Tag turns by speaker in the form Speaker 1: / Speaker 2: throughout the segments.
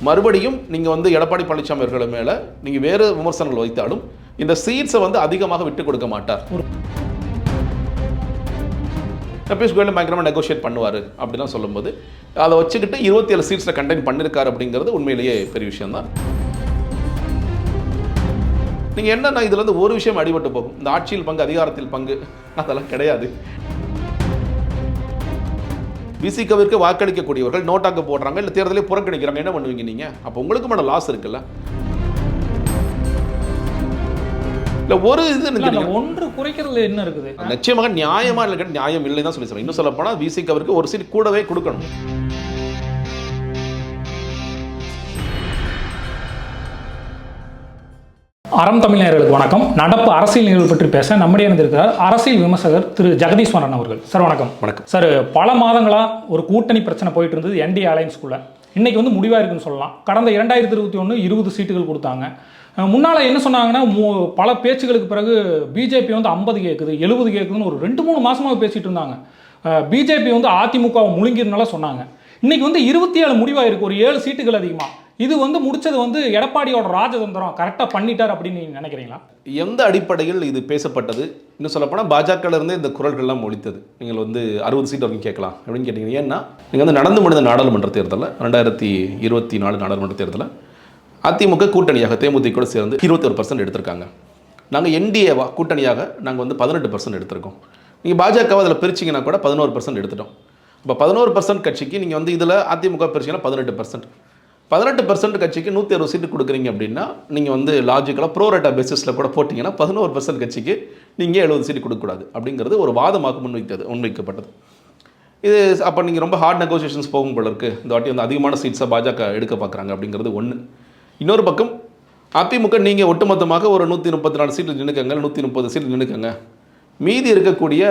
Speaker 1: மறுபடியும் நீங்கள் வந்து எடப்பாடி பழனிசாமி அவர்கள் மேலே நீங்கள் வேறு விமர்சனங்கள் வைத்தாலும் இந்த சீட்ஸை வந்து அதிகமாக விட்டு கொடுக்க மாட்டார். பியூஷ் கோயல் பயங்கரமாக நெகோஷியேட் பண்ணுவார் அப்படிலாம் சொல்லும்போது அதை வச்சுக்கிட்டு 27 சீட்ஸில் கண்டெயின் பண்ணியிருக்காரு அப்படிங்கிறது உண்மையிலேயே பெரிய விஷயம் தான். நீங்கள் என்னன்னா இதில் வந்து ஒரு விஷயம் அடிபட்டு போகும், இந்த ஆட்சியில் பங்கு அதிகாரத்தில் பங்கு அதெல்லாம் கிடையாது. விசிகவிற்கு வாக்களிக்கக்கூடியவர்கள் நோட்டாக்கு போடுறாங்க, இல்லை தேர்தலே புறக்கணிக்கிறாங்க, என்ன பண்ணுவீங்க நீங்கள்? அப்போ உங்களுக்குமான லாஸ் இருக்குல்ல. இல்லை ஒரு இது
Speaker 2: ஒன்று குறைக்கிறதுல என்ன இருக்குது?
Speaker 1: நிச்சயமாக நியாயமா இல்லை, நியாயம் இல்லை தான் சொல்லி சொல்றேன். இன்னும் சொல்ல போனால் விசிகவிற்கு ஒரு சீட் கூடவே கொடுக்கணும்.
Speaker 2: அறம் தமிழர்களுக்கு வணக்கம். நடப்பு அரசியல் நிகழ்வு பற்றி பேச நம்முடைய இருந்திருக்கிறார் அரசியல் விமர்சகர் திரு ஜெகதீஸ்வரன் அவர்கள். சார் வணக்கம்.
Speaker 1: வணக்கம்
Speaker 2: சார். பல மாதங்களா ஒரு கூட்டணி பிரச்சனை போயிட்டு இருந்தது என்டிஏ அலையன்ஸ்குள்ள. இன்னைக்கு வந்து முடிவாக இருக்குன்னு சொல்லலாம். கடந்த 2021 20 சீட்டுகள் கொடுத்தாங்க. முன்னால் என்ன சொன்னாங்கன்னா பல பேச்சுகளுக்கு பிறகு பிஜேபி வந்து 50 கேட்குது 70 கேட்குதுன்னு ஒரு 2-3 மாதமாக பேசிகிட்டு இருந்தாங்க. பிஜேபி வந்து அதிமுகவை முழுங்கிறதுனால சொன்னாங்க. இன்னைக்கு வந்து 27 முடிவாக இருக்குது, ஒரு 7 சீட்டுகள் அதிகமாக. இது வந்து முடிச்சது வந்து எடப்பாடியோட ராஜதந்திரம் கரெக்டாக பண்ணிட்டார் அப்படின்னு நீங்கள் நினைக்கிறீங்களா?
Speaker 1: எந்த அடிப்படையில் இது பேசப்பட்டது? இன்னும் சொல்லப்போனால் பாஜகலேருந்தே இந்த குரல்கள்லாம் ஒழித்தது. நீங்கள் வந்து 60 சீட் வரைக்கும் கேட்கலாம் அப்படின்னு கேட்டீங்க. ஏன்னா நீங்கள் வந்து நடந்து முடிந்த நாடாளுமன்ற தேர்தலில் 2024 நாடாளுமன்ற தேர்தலில் அதிமுக கூட்டணியாக தேமுதிக சேர்ந்து 21% எடுத்திருக்காங்க. நாங்கள் என்டிஏ கூட்டணியாக நாங்கள் வந்து 18% எடுத்திருக்கோம். நீங்கள் பாஜகவை அதில் பிரிச்சிங்கன்னா கூட 11% எடுத்துட்டோம். இப்போ 11% கட்சிக்கு நீங்கள் வந்து இதில் அதிமுக பிரிச்சிங்கன்னா 18% கட்சிக்கு 160 சீட்டு கொடுக்குறீங்க அப்படின்னா நீங்கள் வந்து லாஜிக்கலாக ப்ரோரேட்டா பேசிஸில் கூட போட்டிங்கன்னா 11% கட்சிக்கு நீங்கள் 70 சீட்டு கொடுக்கக்கூடாது அப்படிங்கிறது ஒரு வாதமாக முன்வைக்கப்பட்டது. இது அப்போ நீங்கள் ரொம்ப ஹார்ட் நெகோசியேஷன்ஸ் போகும் போல இருக்குது. இந்த வாட்டி வந்து அதிகமான சீட்ஸை பாஜக எடுக்க பார்க்குறாங்க அப்படிங்கிறது ஒன்று. இன்னொரு பக்கம் அதிமுக நீங்கள் ஒட்டுமொத்தமாக ஒரு 134 சீட்டு நின்றுக்கங்க, 130 சீட்டு நின்றுக்கங்க, மீதி இருக்கக்கூடிய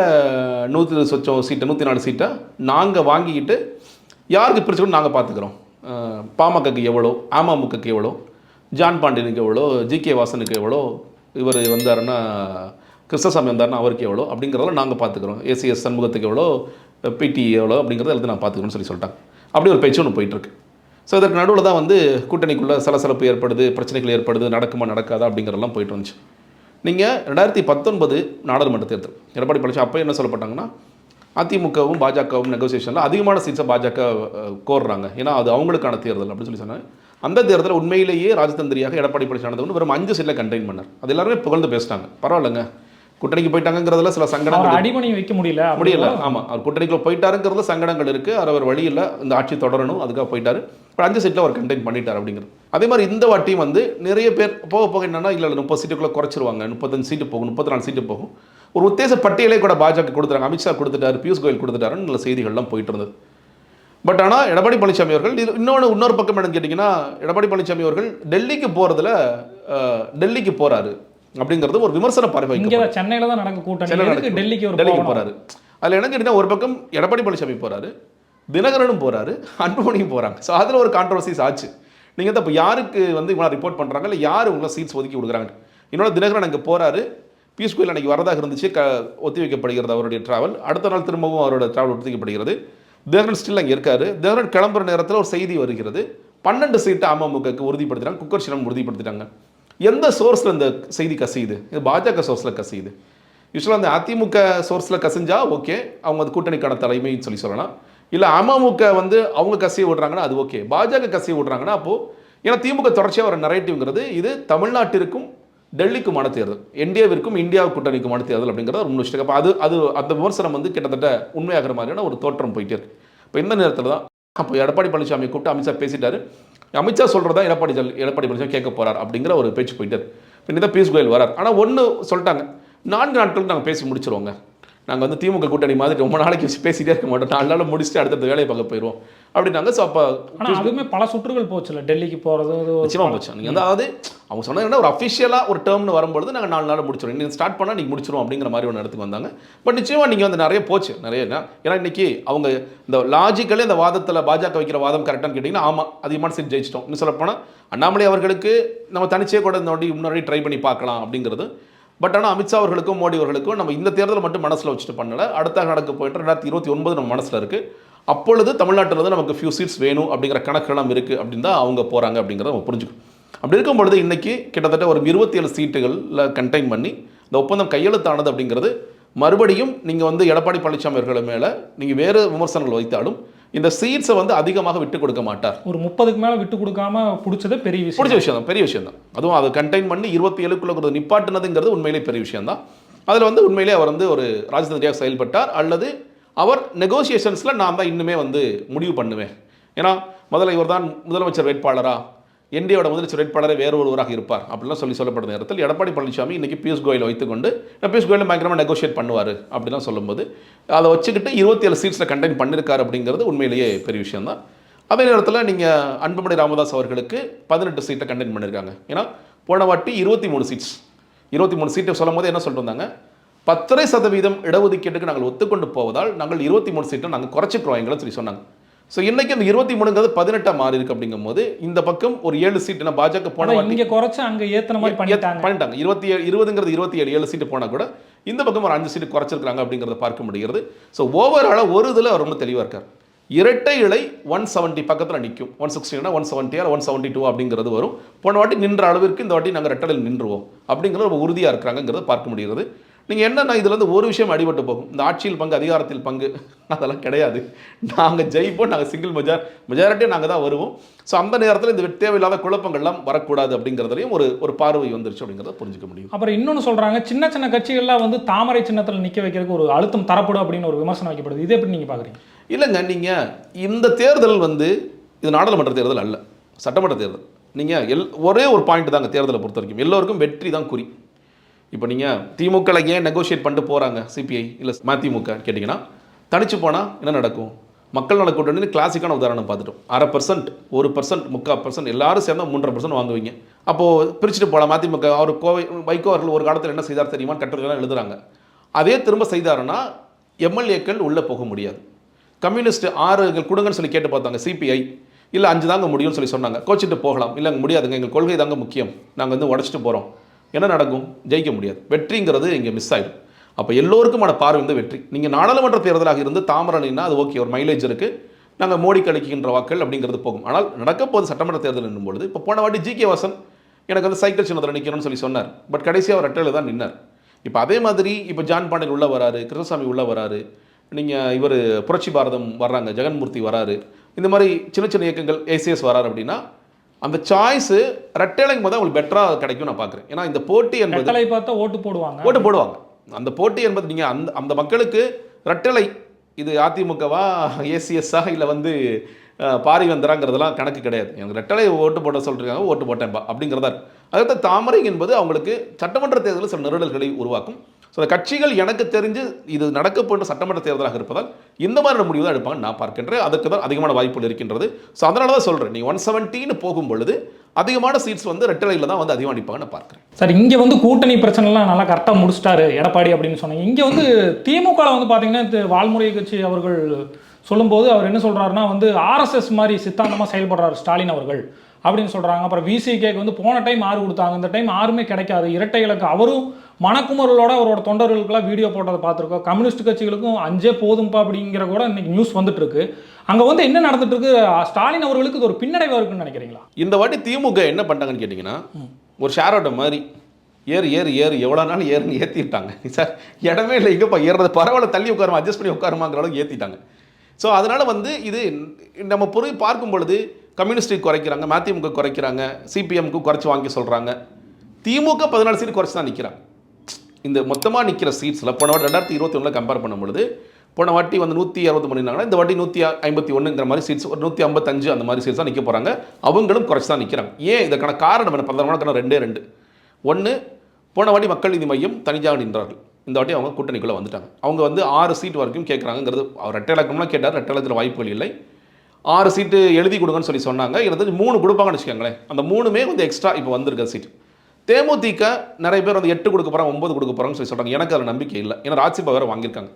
Speaker 1: 100 சீட்டை 104 சீட்டை நாங்கள் வாங்கிக்கிட்டு யாருக்கு பிரிச்சு கூட நாங்கள் பார்த்துக்குறோம். பாமகக்கு எவ்வளோ, அமமுகக்கு எவ்வளோ, ஜான் பாண்டியனுக்கு எவ்வளோ, ஜிகே வாசனுக்கு எவ்வளோ, இவர் வந்தாருன்னா கிருஷ்ணசாமி வந்தாருன்னா அவருக்கு எவ்வளோ அப்படிங்கிறதெல்லாம் நாங்கள் பார்த்துக்குறோம். ஏசிஎஸ் சண்முகத்துக்கு எவ்வளோ, பிடி எவ்வளோ அப்படிங்கிறத எல்லாத்தையும் நான் பார்த்துக்கணும்னு சொல்லிட்டாங்க. அப்படி ஒரு பேச்சு ஒன்று போயிட்டுருக்கு. ஸோ இதற்கு நடுவில் தான் வந்து கூட்டணிக்குள்ளே சலசலப்பு ஏற்படுது, பிரச்சனைகள் ஏற்படுது, நடக்குமா நடக்காதா அப்படிங்கிறதெல்லாம் போயிட்டு வந்துச்சு. நீங்கள் 2019 நாடாளுமன்ற தேர்தல் எடப்பாடி பழனிசாமி அப்போ என்ன சொல்லப்பட்டாங்கன்னா அதிமுகவும் பாஜகவும் நெகோசியேஷனில் அதிகமான சீட்ஸை பாஜக கோர்றாங்க, ஏன்னா அது அவங்களுக்கான தேர்தல் அப்படின்னு சொல்லி சொன்னாங்க. அந்த தேர்தலில் உண்மையிலேயே ராஜதந்திரியாக எடப்பாடி பழனிசாமி வந்து வெறும் 5 சீட்டில் கண்டெயின் பண்ணார். அது எல்லாருமே புகழ்ந்து பேசிட்டாங்க. பரவாயில்லைங்க, கூட்டணிக்கு போயிட்டாங்கிறதுல சில சங்கடங்கள்,
Speaker 2: அடிமணி வைக்க முடியல.
Speaker 1: ஆமாம், அவர் கூட்டணிக்குள்ள போயிட்டாருங்கிறதுல சங்கடங்கள் இருக்குது. அவர் வழியில் இந்த ஆட்சி தொடரணும், அதுக்காக போயிட்டார். இப்போ 5 சீட்டில் அவர் கண்டெயின் பண்ணிட்டார் அப்படிங்கிறது. அதே மாதிரி இந்த வாட்டியும் வந்து நிறைய பேர் போக போக என்னன்னா இல்லை 30 சீட்டுக்குள்ளே குறைச்சிருவாங்க, 35 சீட்டு போகும், 34 சீட்டு போகும், ஒரு உத்தேச பட்டியலே கூட பாஜக கொடுத்துறாங்க. அமித்ஷா கொடுத்துட்டாரு, பியூஷ் கோயல் கொடுத்துட்டாருன்னு நல்ல செய்திகள்லாம் போயிட்டு இருந்தது. பட் ஆனால் எடப்பாடி பழனிசாமி அவர்கள் இன்னொரு பக்கம் என்னன்னு கேட்டிங்கன்னா, எடப்பாடி பழனிசாமி அவர்கள் டெல்லிக்கு போகிறாரு அப்படிங்கிறது ஒரு விமர்சன பார்வை.
Speaker 2: சென்னையில் தான் நடக்க கூட்டணி, டெல்லிக்கு
Speaker 1: போகிறாரு. அதில் என்ன கேட்டிங்கன்னா, ஒரு பக்கம் எடப்பாடி பழனிசாமி போகிறாரு, தினகரனும் போகிறாரு, அன்புமணியும் போகிறாங்க. ஸோ அதில் ஒரு கான்ட்ரவர்சிஸ் ஆச்சு. நீங்கள் தான் இப்போ யாருக்கு வந்து இவங்க ரிப்போர்ட் பண்ணுறாங்க, இல்லை யார் உங்களை சீட்ஸ் ஒதுக்கி கொடுக்குறாங்க. இன்னொரு தினகரன் அங்கே போகிறாரு, பியூஷ் கோயல் அன்றைக்கி வரதாக இருந்துச்சு, ஒத்தி வைக்கப்படுகிறது அவருடைய ட்ராவல். அடுத்த நாள் திரும்பவும் அவரோட ட்ராவல் ஒத்தி வைக்கப்படுகிறது. தினகரன் ஸ்டில் அங்கே இருக்காரு. தினகரன் கிளம்புற நேரத்தில் ஒரு செய்தி வருகிறது, 12 சீட்டு அமமுகக்கு உறுதிப்படுத்திட்டாங்க, குக்கர் சின்னம் உறுதிப்படுத்திட்டாங்க. எந்த சோர்ஸில் இந்த செய்தி கசியுது? இது பாஜக சோர்ஸில் கசியுது. யூஸ்வலாக அந்த அதிமுக சோர்ஸில் கசிஞ்சா ஓகே, அவங்க அது கூட்டணிக்கான தலைமைன்னு சொல்லலாம். இல்லை அமமுக வந்து அவங்க கசிய விடுறாங்கன்னா அது ஓகே. பாஜக கசிய விடுறாங்கன்னா அப்போது, ஏன்னா திமுக தொடர்ச்சியாக வர நரேட்டிவ்ங்கிறது இது தமிழ்நாட்டிற்கும் டெல்லிக்குமான தேர்தல், என்டிஏவிற்கும் இந்தியா கூட்டணிக்குமான தேர்தல் அப்படிங்கிறத ஒரு முடிச்சுட்டு. அப்போ அது அந்த விமர்சனம் வந்து கிட்டத்தட்ட உண்மையாகிற மாதிரியான ஒரு தோற்றம் போயிட்டே இருக்கு. இப்போ இந்த நேரத்தில் தான் அப்போ எடப்பாடி பழனிசாமி கூப்பிட்டு அமித்ஷா பேசிட்டாரு. அமித்ஷா சொல்கிறதா எடப்பாடி பழனிசாமி கேட்க போகிறார் அப்படிங்கிற ஒரு பேச்சு போயிட்டார். பின்ன தான் பியூஷ் கோயல் வரார். ஆனால் ஒன்று சொல்லிட்டாங்க, 4 நாட்களுக்கு நாங்கள் பேசி முடிச்சிருவோங்க, நாங்கள் வந்து திமுக கூட்டணி மாதிரி ரொம்ப நாளைக்கு பேசிகிட்டே இருக்க மாட்டோம், 4 நாள் முடிச்சுட்டு அடுத்த வேலையை பார்க்க போயிடுவோம் அப்படின்னாங்க. ஸோ அப்போ
Speaker 2: அதுவுமே பல சுற்றுகள் போச்சுல்ல, டெல்லிக்கு போகிறது
Speaker 1: நிச்சயமாக போச்சு. நீங்கள் வந்து அதாவது அவங்க சொன்னாங்கன்னா ஒரு அஃபிஷியலாக ஒரு டேர்ம்னு வரும்பொழுது நாங்கள் 4 நாள் முடிச்சிடும், நீங்கள் ஸ்டார்ட் பண்ணால் நீங்கள் முடிச்சிடும் அப்படிங்கிற மாதிரி ஒன்று இடத்துக்கு வந்தாங்க. பட் நிச்சயமாக நீங்கள் வந்து நிறைய போச்சு, நிறைய. ஏன்னா இன்றைக்கி அவங்க இந்த லாஜிக்கலே இந்த வாதத்தில் பாஜக வைக்கிற வாதம் கரெக்டானு கேட்டிங்கன்னா ஆமாம், அதிகமான சீட் ஜெயிச்சிட்டோம். இன்னும் சொல்லப்போனால் அண்ணாமலை அவர்களுக்கு நம்ம தனிச்சே கூட முன்னாடி ட்ரை பண்ணி பார்க்கலாம் அப்படிங்கிறது. பட் ஆனால் அமித்ஷா அவர்களுக்கும் மோடி அவர்களுக்கும் நம்ம இந்த தேர்தலை மட்டும் மனசில் வச்சுட்டு பண்ணலை, அடுத்த நடக்க போயிட்டு 2029 நம்ம மனசில் இருக்குது. அப்பொழுது தமிழ்நாட்டில் வந்து நமக்கு ஃபியூ சீட்ஸ் வேணும் அப்படிங்கிற கணக்கெல்லாம் இருக்குது அப்படின்னு தான் அவங்க போகிறாங்க அப்படிங்கிறத நம்ம புரிஞ்சுக்கணும். அப்படி இருக்கும் பொழுது இன்றைக்கி கிட்டத்தட்ட ஒரு 27 சீட்டுகளில் கண்டெயின் பண்ணி இந்த ஒப்பந்தம் கையெழுத்தானது அப்படிங்கிறது மறுபடியும் நீங்கள் வந்து எடப்பாடி பழனிசாமி அவர்கள் மேலே நீங்கள் வேறு விமர்சனங்கள் வைத்தாலும் இந்த சீட்ஸை வந்து அதிகமாக விட்டு கொடுக்க மாட்டார்.
Speaker 2: ஒரு 30க்கு மேலே விட்டு கொடுக்காம பிடிச்சது பெரிய விஷயம்
Speaker 1: தான், பெரிய விஷயம் தான். அதுவும் அதை கண்டெயின் பண்ணி 27க்குள்ள நிப்பாட்டினதுங்கிறது உண்மையிலே பெரிய விஷயம் தான். அதில் வந்து உண்மையிலே அவர் வந்து ஒரு ராஜதந்திரியாக செயல்பட்டார், அல்லது அவர் நெகோசியேஷன்ஸில் நான் தான் இன்னுமே வந்து முடிவு பண்ணுவேன். ஏன்னா முதல்ல இவர் தான் முதலமைச்சர் வேட்பாளரா, என்டிஏவோட முதலமைச்சர் வேட்பாளரே வேறு ஒருவராக இருப்பார் அப்படிலாம் சொல்லப்பட்ட நேரத்தில் எடப்பாடி பழனிசாமி இன்றைக்கி பியூஷ் கோயலை வைத்துக்கொண்டு பியூஷ் கோயல் பயங்கரமாக நெகோஷியேட் பண்ணுவார் அப்படிலாம் சொல்லும்போது அதை வச்சுக்கிட்டு 27 சீட்ஸில் கண்டெயின் பண்ணியிருக்காரு அப்படிங்கிறது உண்மையிலேயே பெரிய விஷயம் தான். அதே நேரத்தில் நீங்கள் அன்புமணி ராமதாஸ் அவர்களுக்கு 18 சீட்டை கண்டெயின் பண்ணியிருக்காங்க. ஏன்னா போன வாட்டி 23 சீட்டை சொல்லும் போது என்ன சொல்லிட்டு வந்தாங்க, 10% இடஒதுக்கீட்டுக்கு நாங்கள் ஒத்துக்கொண்டு போவதால் நாங்கள் 23 சீட்டை நாங்கள் குறைச்சிக்கிறோம் எங்களை சொல்லி சொன்னாங்க. ஸோ இன்னைக்கு அந்த 23ங்கிறது 18 மாறி இருக்கு. அப்படிங்கும் போது இந்த பக்கம் ஒரு 7 சீட் பாஜக போன
Speaker 2: இங்கே குறைச்சு அங்கே ஏற்றின மாதிரி பண்ணிட்டாங்க.
Speaker 1: 20ங்கிறது 27 சீட்டு போனால் கூட இந்த பக்கம் ஒரு 5 சீட்டு குறைச்சிருக்காங்க அப்படிங்கிறத பார்க்க முடிகிறது. ஸோ ஓவராலாக ஒரு இதில் அவர் ரொம்ப தெளிவாக இருக்கார். இரட்டை இலை 170 பக்கத்தில் நிற்கும். 160 170 172 அப்படிங்கிறது வரும். போன வாட்டி நின்ற அளவிற்கு இந்த வாட்டி நாங்கள் ரெட்டலையில் நின்றுவோம் அப்படிங்கிறது ரொம்ப உறுதியாக இருக்கிறாங்கிறத பார்க்க முடிகிறது. நீங்கள் என்னன்னா இதில் வந்து ஒரு விஷயம் அடிபட்டு போகும், இந்த ஆட்சியில் பங்கு அதிகாரத்தில் பங்கு அதெல்லாம் கிடையாது. நாங்கள் ஜெயிப்போம், நாங்கள் சிங்கிள் மெஜாரிட்டியாக நாங்கள் தான் வருவோம். ஸோ அந்த நேரத்தில் இந்த தேவையில்லாத குழப்பங்கள்லாம் வரக்கூடாது அப்படிங்கிறதுலையும் ஒரு பார்வை வந்துருச்சு அப்படிங்கிறத புரிஞ்சுக்க முடியும்.
Speaker 2: அப்புறம் இன்னொன்று சொல்கிறாங்க, சின்ன சின்ன கட்சிகள்லாம் வந்து தாமரை சின்னத்தில் நிற்க வைக்கிறதுக்கு ஒரு அழுத்தம் தரப்படும் அப்படின்னு ஒரு விமர்சனம் வைக்கப்படுது. இதே எப்படி நீங்கள் பார்க்குறீங்க?
Speaker 1: இல்லைங்க, நீங்கள் இந்த தேர்தல் வந்து இது நாடாளுமன்ற தேர்தல் அல்ல, சட்டமன்ற தேர்தல். நீங்கள் ஒரே ஒரு பாயிண்ட் தாங்க தேர்தலை பொறுத்த வரைக்கும், எல்லோருக்கும் வெற்றி தான் குறி. இப்போ நீங்கள் திமுக ஏன் நெகோஷியேட் பண்ணிட்டு போகிறாங்க சிபிஐ இல்லை மதிமுக கேட்டிங்கன்னா, தனிச்சு போனால் என்ன நடக்கும்? மக்கள் நல கூட்டணி கிளாசிக்கான உதாரணம் பார்த்துட்டோம். 0.5%, 1%, 3/4% எல்லாரும் சேர்ந்தா 3.5% வாங்குவீங்க. அப்போது பிரிச்சுட்டு போகலாம். மதிமுக அவர் வைகோ அவர்கள் ஒரு காலத்தில் என்ன செய்தார் தெரியுமா, கட்டுரைலாம் எழுதுறாங்க. அதே திரும்ப செய்தாருன்னா எம்எல்ஏக்கள் உள்ளே போக முடியாது. கம்யூனிஸ்ட் 6 கொடுங்கன்னு சொல்லி கேட்டு பார்த்தாங்க. சிபிஐ இல்லை 5 தாங்க முடியும்னு சொல்லி சொன்னாங்க. கோச்சிட்டு போகலாம். இல்லை முடியாதுங்க, எங்கள் கொள்கை தாங்க முக்கியம், நாங்கள் வந்து உடச்சிட்டு போகிறோம். என்ன நடக்கும்? ஜெயிக்க முடியாது. வெற்றிங்கிறது இங்கே மிஸ் ஆகிடும். அப்போ எல்லோருக்குமான பார்வை வந்து வெற்றி. நீங்கள் நாடாளுமன்ற தேர்தலாக இருந்து தாமரணின்னா அது ஓகே, ஒரு மைலேஜ் இருக்குது, நாங்கள் மோடி கழிக்கின்ற வாக்கள் அப்படிங்கிறது போகும். ஆனால் நடக்கப்போது சட்டமன்ற தேர்தல் என்னும்பொழுது, இப்போ போன வாட்டி ஜி.கே. வாசன் எனக்கு வந்து சைக்கிள் சின்னத்தில் நிற்கணும்னு சொல்லி சொன்னார். பட் கடைசியாக அவர் ரெட்டையில் தான் நின்னார். இப்போ அதே மாதிரி இப்போ ஜான் பாண்டியன் உள்ளே வராரு, கிருஷ்ணசாமி உள்ளே வராரு, நீங்கள் இவர் புரட்சி பாரதம் வர்றாங்க, ஜெகன்மூர்த்தி வராரு, இந்த மாதிரி சின்ன சின்ன இயக்கங்கள் ஏசிஎஸ் வராரு அப்படின்னா அந்த சாய்ஸு ரெட்டைலைக்கு போது அவங்களுக்கு பெட்டராக கிடைக்கும் நான் பார்க்குறேன். ஏன்னா இந்த போட்டி என்பது
Speaker 2: ரெட்டலை பார்த்தா ஓட்டு போடுவாங்க.
Speaker 1: அந்த போட்டி என்பது நீங்கள் அந்த மக்களுக்கு ரெட்டலை இது அதிமுகவா ஏசிஎஸ்ஸா இல்லை வந்து பாரிவந்தராங்கிறதெல்லாம் கணக்கு கிடையாது. எனக்கு ரெட்டலை ஓட்டு போட சொல்லிருக்காங்க, ஓட்டு போட்டேன்பா அப்படிங்கிறதா. அதுக்கு தாமரை என்பது அவங்களுக்கு சட்டமன்ற தேர்தலில் சில நிறுவல்களை உருவாக்கும். ஸோ அந்த கட்சிகள் எனக்கு தெரிஞ்சு இது நடக்க போன்ற சட்டமன்ற தேர்தலாக இருப்பதால் இந்த மாதிரி முடிவு தான் எடுப்பாங்க நான் பார்க்கின்றேன். அதுக்கு தான் அதிகமான வாய்ப்புகள் இருக்கின்றது. ஸோ அதனால தான் சொல்கிறேன், நீ 170 போகும் பொழுது அதிகமான சீட்ஸ் வந்து ரெட்டலையில் தான் வந்து அதிகமாக அடிப்பாங்க நான் பார்க்குறேன்.
Speaker 2: சார், இங்கே வந்து கூட்டணி பிரச்சனைலாம் நல்லா கரெக்டாக முடிச்சிட்டாரு எடப்பாடி அப்படின்னு சொன்னாங்க. இங்கே வந்து திமுகவில் வந்து பார்த்தீங்கன்னா வால்முறை கட்சி அவர்கள் சொல்லும்போது அவர் என்ன சொல்கிறாருன்னா வந்து ஆர்எஸ்எஸ் மாதிரி சித்தாந்தமாக செயல்படுறாரு ஸ்டாலின் அவர்கள் அப்படின்னு சொல்கிறாங்க. அப்புறம் விசிகேக்கு வந்து போன டைம் 6 கொடுத்தாங்க, இந்த டைம் 6மே கிடைக்காது, இரட்டை இலக்கு. அவரும் மணக்குமர்களோட அவரோட தொண்டர்களுக்கெல்லாம் வீடியோ போட்டதை பார்த்துருக்கோம். கம்யூனிஸ்ட் கட்சிகளுக்கும் 5 போதும்பா அப்படிங்கிற கூட இன்னைக்கு நியூஸ் வந்துட்டு இருக்கு. அங்கே வந்து என்ன நடந்துட்டு இருக்கு? ஸ்டாலின் அவர்களுக்கு இது ஒரு பின்னடைவாக இருக்குன்னு நினைக்கிறீங்களா?
Speaker 1: இந்த வாட்டி திமுக என்ன பண்ணிட்டாங்கன்னு கேட்டிங்கன்னா, ஒரு ஷேர் ஆட்டோ மாதிரி ஏறு எவ்வளோ நாள் ஏறுன்னு ஏற்றிட்டாங்க. சார் இடமே இல்லை, எங்கேப்பா ஏறுறது, பரவாயில்ல தள்ளி உட்காருமா, அட்ஜஸ்ட் பண்ணி உட்காருமாங்கிற அளவுக்கு ஏற்றிட்டாங்க. ஸோ அதனால் வந்து இது நம்ம பொருள் பார்க்கும் பொழுது கம்யூனிஸ்ட்டுக்கு குறைக்கிறாங்க, மதிமுக குறைக்கிறாங்க, சிபிஎம்க்கு குறைச்சி வாங்கி சொல்கிறாங்க. திமுக 14 சீட் குறைச்சி தான் நிற்கிறாங்க. இந்த மொத்தமாக நிற்கிற சீட்ஸில் போன வாட்டி 2021 கம்பேர் பண்ணும்பொழுது போன வாட்டி வந்து 160 பண்ணியிருந்தாங்கன்னா இந்த வாட்டி 151ங்கிற மாதிரி சீட்ஸ், ஒரு 155 அந்த மாதிரி சீட்ஸ் தான் நிற்க போகிறாங்க. அவங்களும் குறைச்சி தான் நிற்கிறாங்க. ஏன் இதற்கான காரணம் என்ன? பிரதமர் 2 ஒன்று, போன வாட்டி மக்கள் நீதி மையம் தனியாக நின்றார்கள். இந்த வாட்டி அவங்க கூட்டணிக்குள்ளே வந்துட்டாங்க. அவங்க வந்து 6 சீட் வரைக்கும் கேட்குறாங்கிறது. அவர் ரெட்டை இலக்கம்லாம் கேட்டார், ரெட்டை இலக்கத்தில் வாய்ப்புகள் இல்லை. 6 சீட்டு எழுதி கொடுங்கன்னு சொல்லி சொன்னாங்க. எனக்கு 3 கொடுப்பாங்கன்னு வச்சுக்கோங்களேன். அந்த 3மே வந்து எக்ஸ்ட்ரா இப்போ வந்திருக்க சீட். தேமுதிக நிறைய பேர் வந்து 8 கொடுக்க போகிறாங்க, 9 கொடுக்க போகிறாங்கன்னு சொல்லி சொல்கிறாங்க. எனக்கு அதில் நம்பிக்கை இல்லை. ஏன்னா ராஜ்யசபா வேறு வாங்கியிருக்காங்க.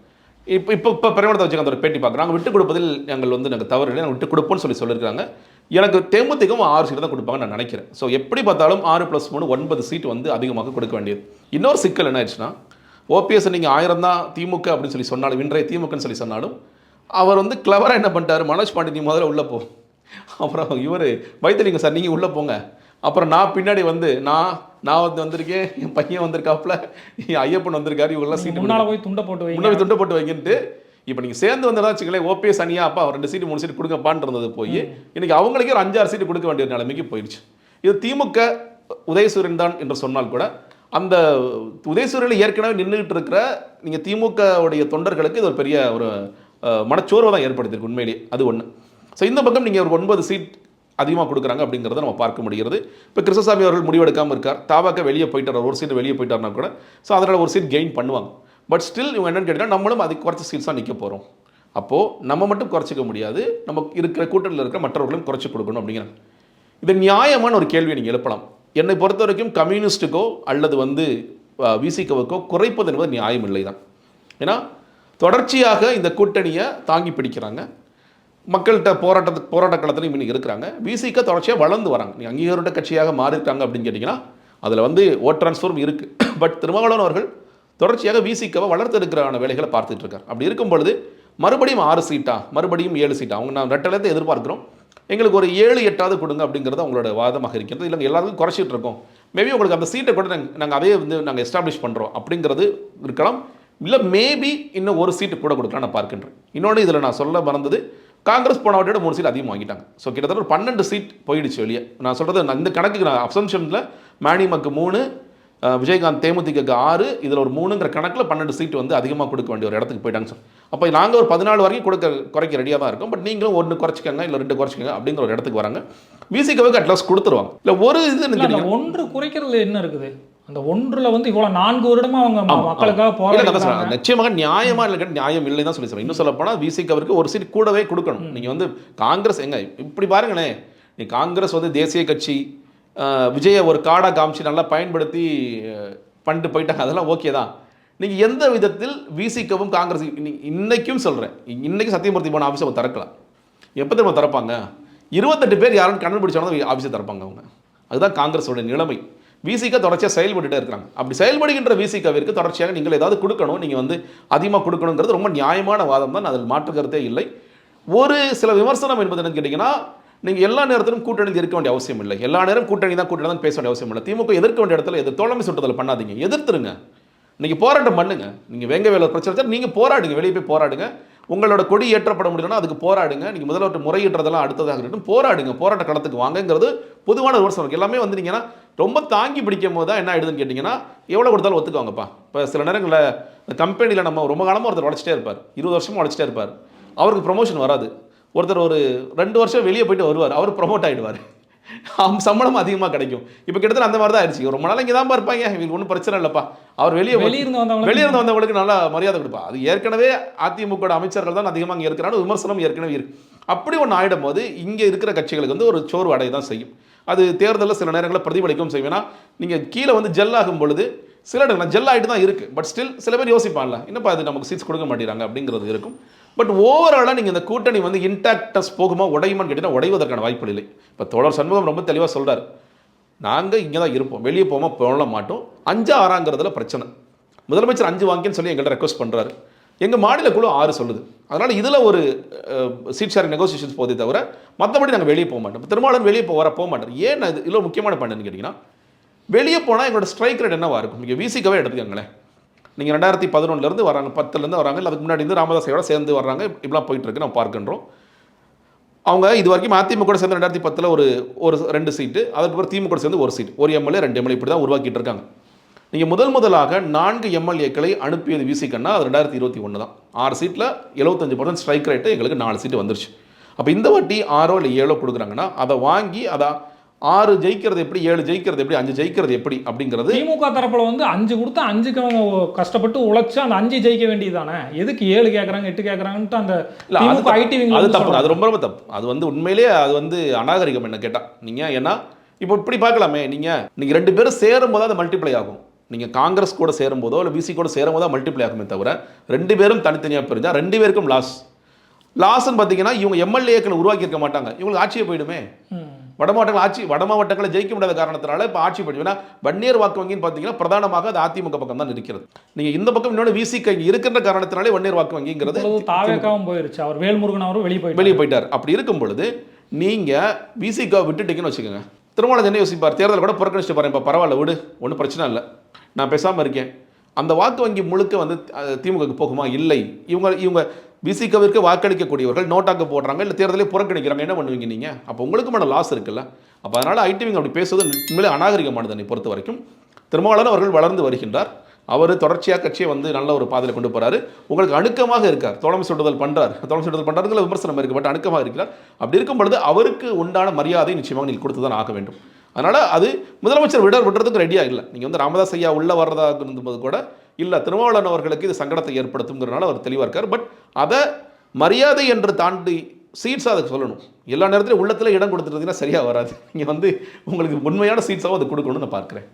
Speaker 1: இப்போ பிரேமலதா வச்சுக்க அந்த பேட்டி பார்க்குறாங்க, விட்டு கொடுப்பதில் நாங்கள் தவறு இல்லை, நாங்கள் விட்டு கொடுப்போம்னு சொல்லியிருக்காங்க. எனக்கு தேமுதிகவும் 6 சீட்டு தான் கொடுப்பாங்க நான் நினைக்கிறேன். ஸோ எப்படி பார்த்தாலும் 6 + 3 9 சீட் வந்து அதிகமாக கொடுக்க வேண்டியது. இன்னொரு சிக்கல் என்ன ஆயிடுச்சுன்னா, ஓபிஎஸ் நீங்கள் 1000 தான் திமுக அப்படின்னு சொல்லி சொன்னாலும், இன்றைய திமுகன்னு சொல்லி சொன்னாலும் அவர் வந்து கிளவராக என்ன பண்ணிட்டாரு, மனோஜ் பாண்டி நீ முதல்ல உள்ளே போ, அப்புறம் இவர் வைத்திலிங்க சார் நீங்கள் உள்ளே போங்க, அப்புறம் நான் பின்னாடி வந்து நான் வந்திருக்கேன், என் பையன் வந்திருக்காப்புல, என் ஐயப்பன் வந்திருக்காரு, இவங்கெல்லாம் சீட்டு
Speaker 2: முன்னால் போய் துண்டை போட்டு வைங்க,
Speaker 1: முன்னாடி துண்டை போட்டு வைங்கன்ட்டு. இப்போ நீங்கள் சேர்ந்து வந்ததா வச்சுங்களேன், ஓபிஎஸ் அணியா அப்பா 2 சீட்டு 3 சீட்டு கொடுங்கப்பான்னு இருந்தது போய் இன்னைக்கு அவங்களுக்கே ஒரு 5-6 சீட்டு கொடுக்க வேண்டிய நிலைமைக்கு போயிடுச்சு. இது திமுக உதயசூரியன் தான் என்று சொன்னால் கூட அந்த உதயசூரியனில் ஏற்கனவே நின்றுட்டு இருக்கிற நீங்கள் திமுகவுடைய தொண்டர்களுக்கு இது ஒரு பெரிய ஒரு மனச்சோர்வை தான் ஏற்படுத்தியிருக்கு உண்மையிலேயே. அது ஒன்று. ஸோ இந்த பக்கம் நீங்கள் ஒரு 9 சீட் அதிகமாக கொடுக்குறாங்க அப்படிங்கிறத நம்ம பார்க்க முடிகிறது. இப்போ கிருஷ்ணசாமி அவர்கள் முடிவெடுக்காமல் இருக்கார், தாவாக்க வெளியே போயிட்டார், ஒரு சீட் வெளியே போயிட்டார்னா கூட ஸோ அதனால் ஒரு சீட் கெயின் பண்ணுவாங்க. பட் ஸ்டில் இவங்க என்னென்னு கேட்டால் நம்மளும் அதுக்கு குறைச்ச சீட்ஸ் தான் நிற்க போகிறோம். அப்போது நம்ம மட்டும் குறைச்சிக்க முடியாது, நம்ம இருக்கிற கூட்டணியில் இருக்கிற மற்றவர்களும் குறைச்சி கொடுக்கணும் அப்படிங்கிறாங்க. இது நியாயமான ஒரு கேள்வியை நீங்கள் எழுப்பலாம். என்னை பொறுத்த வரைக்கும் கம்யூனிஸ்ட்டுக்கோ அல்லது வந்து விசிகவுக்கோ குறைப்பது என்பது நியாயம் இல்லை தான். ஏன்னா தொடர்ச்சியாக இந்த கூட்டணியை தாங்கி பிடிக்கிறாங்க, மக்கள்கிட்ட போராட்ட களத்திலையும் இன்னைக்கு இருக்கிறாங்க. விசிக தொடர்ச்சியாக வளர்ந்து வராங்க. நீங்கள் அங்கீகார கட்சியாக மாறியிருக்காங்க அப்படின்னு கேட்டிங்கன்னா அதில் வந்து ஓட் ட்ரான்ஸ்ஃபரும் இருக்குது. பட் திருமாவளவன் அவர்கள் தொடர்ச்சியாக விசிகவை வளர்த்தெடுக்கிறான வேலைகளை பார்த்துட்டு இருக்கார். அப்படி இருக்கும் பொழுது மறுபடியும் 6 சீட்டா மறுபடியும் 7 சீட்டா அவங்க நான் ரெட்டலத்தை எதிர்பார்க்குறோம், எங்களுக்கு ஒரு 7-8 கொடுங்க அப்படிங்கிறது அவங்களோட வாதமாக இருக்கிறது. இல்லை எல்லாருக்கும் குறைச்சிட்டு இருக்கோம், மேபி உங்களுக்கு அந்த சீட்டை கூட நாங்கள் அதே வந்து நாங்கள் எஸ்டாப்ளிஷ் பண்ணுறோம் அப்படிங்கிறது இருக்கலாம். இல்லை மேபி இன்னும் ஒரு சீட்டு கூட கொடுக்கலாம் நான் பார்க்கின்றேன். இன்னொன்று இதில் நான் சொல்ல மறந்தது, காங்கிரஸ் போன வாட்டியோட 3 சீட் அதிகமாக வாங்கிட்டாங்க. ஸோ கிட்டத்தட்ட ஒரு 12 சீட் போயிடுச்சு வெளியே. நான் சொல்கிறது இந்த கணக்குக்கு நான் அப்சம்ஷனில் மேனிமக்கு 3, விஜயகாந்த் தேமுதிகக்கு 6, இதில் ஒரு 3ங்கிற கணக்கில் 12 சீட்டு வந்து அதிகமாக கொடுக்க வேண்டிய ஒரு இடத்துக்கு போயிட்டாங்க சார். அப்போ நாங்கள் ஒரு 14 வரைக்கும் குறைக்க ரெடியாக தான் இருக்கும். பட் நீங்களும் 1 குறைச்சிக்கங்க இல்லை 2 குறைச்சிக்கங்க அப்படிங்கிற ஒரு இடத்துக்கு வராங்க. விசிகவுக்கு அட்லாஸ் கொடுத்துருவாங்க. இல்லை ஒரு இது
Speaker 2: 1 குறைக்கிறதுல என்ன இருக்குது, அந்த 1ல் வந்து இவ்வளோ 4 வருடமா அவங்க மக்களுக்காக போராடுறாங்க.
Speaker 1: நிச்சயமாக நியாயமா இல்லை, நியாயம் இல்லை தான் சொல்லி சொல்றேன். இன்னும் சொல்ல போனால் விசிகவுக்கு ஒரு சீட் கூடவே கொடுக்கணும். நீங்கள் வந்து காங்கிரஸ் எங்க இப்படி பாருங்களேன், நீ காங்கிரஸ் வந்து தேசிய கட்சி விஜயை ஒரு கார்டாக காமிச்சு நல்லா பயன்படுத்தி பண்ணிட்டு போயிட்டாங்க, அதெல்லாம் ஓகே தான். நீங்கள் எந்த விதத்தில் விசிகவும் காங்கிரஸ் இன்னைக்கும் சொல்கிறேன், இன்னைக்கு சத்தியமூர்த்தி போன ஆஃபீஸை திறக்கலாம். எப்போ திரும்ப திறப்பாங்க? 28 பேர் யாரும் கண்ணு பிடிச்சாலும் ஆஃபீஸை திறப்பாங்க அவங்க. அதுதான் காங்கிரஸோட நிலைமை. விசிக தொடர்ச்சியாக செயல்பட்டுட்டே இருக்கிறாங்க. அப்படி செயல்படுகின்ற விசிகவிற்கு தொடர்ச்சியாக நீங்கள் ஏதாவது கொடுக்கணும், நீங்கள் வந்து அதிகமாக கொடுக்கணுங்கிறது ரொம்ப நியாயமான வாதம் தான், அதில் மாற்று கருத்தே இல்லை. ஒரு சில விமர்சனம் என்பது என்னன்னு கேட்டிங்கன்னா, நீங்கள் எல்லா நேரத்திலும் கூட்டணியில் இருக்க வேண்டிய அவசியம் இல்லை, எல்லா நேரம் கூட்டணி தான் பேச வேண்டிய அவசியம் இல்லை. திமுக எதிர்க்க வேண்டிய இடத்துல தோழமை சுட்டுதல் பண்ணாதீங்க, எதிர்த்துருங்க. நீங்கள் போராட்டம் பண்ணுங்க. நீங்கள் வேங்க வேலை பிரச்சனை நீங்கள் போராடுங்க, வெளியே போய் போராடுங்க. உங்களோட கொடி ஏற்றப்பட முடியலன்னா அதுக்கு போராடுங்க. நீங்கள் முதல்வர் முறையிடுறதெல்லாம் அடுத்ததாக இருக்கட்டும், போராடுங்க, போராட்ட களத்துக்கு வாங்கங்கிறது பொதுவான விமர்சனம். எல்லாமே வந்துட்டீங்கன்னா ரொம்ப தாங்கி பிடிக்கும் போது தான் என்ன ஆயிடுதுன்னு கேட்டிங்கன்னா, எவ்வளோ கொடுத்தாலும் ஒத்துக்குவாங்கப்பா. இப்போ சில நேரங்களில் கம்பெனியில் நம்ம ரொம்ப காலமாக ஒருத்தர் உழைச்சிட்டே இருப்பார், 20 வருஷமாக உழைச்சிட்டே இருப்பார், அவருக்கு ப்ரொமோஷன் வராது. ஒருத்தர் ஒரு 2 வருஷம் வெளியே போயிட்டு வருவார், அவர் ப்ரொமோட் ஆகிடுவார், சம்பளம் அதிகமாக கிடைக்கும். இப்போ கிட்டத்தட்ட அந்த மாதிரி தான் ஆயிடுச்சு. ரொம்ப நாள் இங்கே தான் இருப்பாங்க, இவங்களுக்கு ஒன்றும் பிரச்சனை இல்லைப்பா, அவர் வெளியிருந்து வந்தவங்களுக்கு நல்லா மரியாதை கொடுப்பா. அது ஏற்கனவே அதிமுக அமைச்சர்கள் தான் அதிகமாக இங்கே இருக்கிறாங்க, விமர்சனம் ஏற்கனவே இருக்கு. அப்படி ஒன்று ஆகிடும் போது இங்கே இருக்கிற கட்சிகளுக்கு வந்து ஒரு சோர்வு அடைய தான் செய்யும். அது தேர்தலில் சில நேரங்களில் பிரதிபலிக்கவும் செய்யும். ஏன்னா நீங்கள் கீழே வந்து ஜெல் ஆகும் பொழுது சில இடங்கள் ஜெல் ஆகிட்டு தான் இருக்குது. பட் ஸ்டில் சில பேர் யோசிப்பாங்கல்ல, என்னப்பா அது நமக்கு சீட்ஸ் கொடுக்க மாட்டேறாங்க அப்படிங்கிறது இருக்கும். பட் ஓவராலாக நீங்கள் இந்த கூட்டணி வந்து இன்டாக்டஸ் போகுமா உடையுமான்னு கேட்டிங்கன்னா உடைவதற்கான வாய்ப்பு இல்லை. இப்போ தோழர் சண்முகம் ரொம்ப தெளிவாக சொல்கிறார், நாங்கள் இங்கே தான் இருப்போம், வெளியே போக போட மாட்டோம். 5-6ங்கிறதுல பிரச்சனை. முதலமைச்சர் 5 வாங்கின்னு சொல்லி எங்கள்கிட்ட ரெக்வஸ்ட் பண்ணுறாரு, எங்கள் மாநில குழு 6 சொல்லுது. அதனால் இதில் ஒரு சீட் ஷேரிங் நெகோசியேஷன்ஸ் போதே தவிர மற்றபடி நாங்கள் வெளியே போக மாட்டோம். திருமாவளவன் வெளியே போக மாட்டார். ஏன் இது இல்லை முக்கியமான பாயிண்ட்னு கேட்டிங்கன்னா, வெளியே போனால் எங்களோட ஸ்ட்ரைக் ரேட் என்னவாக இருக்கும்? நீங்கள் விசிகவே எடுத்துக்கங்களேன். நீங்கள் 2011 வராங்க, 10 வராங்க, இல்லை அதுக்கு முன்னாடி இருந்து ராமதாஸையோட சேர்ந்து வர்றாங்க, இப்படிலாம் போயிட்டு இருக்கு நம்ம பார்க்கின்றோம். அவங்க இது வரைக்கும் அதிமுக கூட சேர்ந்து 2010 ஒரு 2 சீட்டு, அதுக்கப்புறம் திமுக சேர்ந்து 1 சீட், 1 எம்எல்ஏ 2 எம்எல்ஏ இப்படி தான் உருவாக்கிட்டு இருக்காங்க. நீங்கள் முதலாக 4 எம்எல்ஏக்களை அனுப்பியது விசிகன்னா அது 2021 தான். 6 சீட்டில் 75% ஸ்ட்ரைக் ரேட்டு, எங்களுக்கு 4 சீட்டு வந்துருச்சு. அப்போ இந்த வாட்டி 6 இல்லை 7 கொடுக்குறாங்கன்னா அதை வாங்கி அதை 6 ஜெயிக்கிறது எப்படி, 7 ஜெயிக்கிறது எப்படி, 5 ஜெயிக்கிறது எப்படி அப்படிங்கிறது.
Speaker 2: திமுக தரப்பில் வந்து 5 கொடுத்தா 5க்கு அவங்க கஷ்டப்பட்டு உழைச்சு அந்த 5 ஜெயிக்க வேண்டியதானே, எதுக்கு 7 கேட்குறாங்க 8 கேட்குறாங்கன்ட்டு அந்த திமுக ஐடி
Speaker 1: அது தப்பு, அது ரொம்ப தப்பு. அது வந்து உண்மையிலேயே அது வந்து அநாகரிகம் என்ன கேட்டால். நீங்கள் ஏன்னா இப்போ இப்படி பார்க்கலாமே, நீங்கள் 2 பேரும் சேரும் போது அது மல்டிப்ளை ஆகும். நீங்கள் காங்கிரஸ் கூட சேரும்போதோ இல்லை விசி கூட சேரும் போதோ மல்டிப்ளை ஆகுமே தவிர 2 பேரும் தனித்தனியாக பிரிஞ்சால் 2 பேருக்கும் லாஸ்ன்னு பார்த்தீங்கன்னா இவங்க எம்எல்ஏக்களை உருவாக்கி இருக்க மாட்டாங்க, இவங்களுக்கு ஆட்சியே போயிடுமே. வட மாவட்டங்களை ஜெயிக்க முடியாத காரணத்தினால இப்போ ஆட்சி போயிடுச்சு. ஏன்னா வன்னியர் வாக்கு வங்கின்னு பார்த்தீங்கன்னா பிரதானமாக அது அதிமுக பக்கம் தான் இருக்கிறது. நீங்கள் இந்த பக்கம் இன்னொன்று விசிக இருக்கின்ற காரணத்தினாலே வன்னியர் வாக்கு வங்கிங்கிறது
Speaker 2: தாவேக்காவும் போயிருச்சு. அவர் வேல்முருகன் அவரும் வெளியே
Speaker 1: போயிட்டார். அப்படி இருக்கும் பொழுது நீங்கள் விசிக விட்டுட்டீங்கன்னு வச்சுக்கோங்க, திருமாவளவன் என்ன யோசிப்பார், தேர்தல் கூட புறக்கணிச்சுட்டு பாருங்க, இப்போ பரவாயில்ல விடு, ஒன்றும் பிரச்சனை இல்லை, நான் பேசாமல் இருக்கேன். அந்த வாக்கு வங்கி முழுக்க வந்து திமுகவுக்கு போகுமா? இல்லை. இவங்க விசிகவிற்கு வாக்களிக்கக்கூடியவர்கள் நோட்டாக்கு போடுறாங்க, இல்லை தேர்தலே புறக்கணிக்கிறாங்க. என்ன பண்ணுவீங்க நீங்கள்? அப்போ உங்களுக்குமான லாஸ் இருக்குல்ல. அப்போ அதனால் ஐடிவிங்க அப்படி பேசுவது உண்மையிலே அநாகரிகமானது. என்னை பொறுத்த வரைக்கும் திருமாவளவன் அவர்கள் வளர்ந்து வருகின்றார். அவர் தொடர்ச்சியாக கட்சியை வந்து நல்ல ஒரு பாதையில் கொண்டு போகிறாரு. உங்களுக்கு அணுக்கமாக இருக்கார், தோழமை சுட்டுதல் பண்ணுறாருங்கிற விமர்சனம் இருக்குது, பட் அணுக்கமாக இருக்கிறார். அப்படி இருக்கும் பொழுது அவருக்கு உண்டான மரியாதை நிச்சயமாக நீங்கள் கொடுத்து தான் ஆக வேண்டும். அதனால் அது முதலமைச்சர் விடுறதுக்கு ரெடியாக இல்லை. நீங்கள் வந்து ராமதாஸ் ஐயா உள்ளே வர்றதாக இருந்தபோது கூட இல்லை, திருமாவளவன் அவர்களுக்கு இது சங்கடத்தை ஏற்படுத்துங்கிறனால அவர் தெளிவாக இருக்கார். பட் அதை மரியாதை என்று தாண்டி சீட்ஸாக அதை சொல்லணும். எல்லா நேரத்திலும் உள்ளத்தில் இடம் கொடுத்துட்டீங்கன்னா சரியாக வராது. நீங்கள் வந்து உங்களுக்கு உண்மையான சீட்ஸாகவும் அதை கொடுக்கணும்னு நான் பார்க்குறேன்.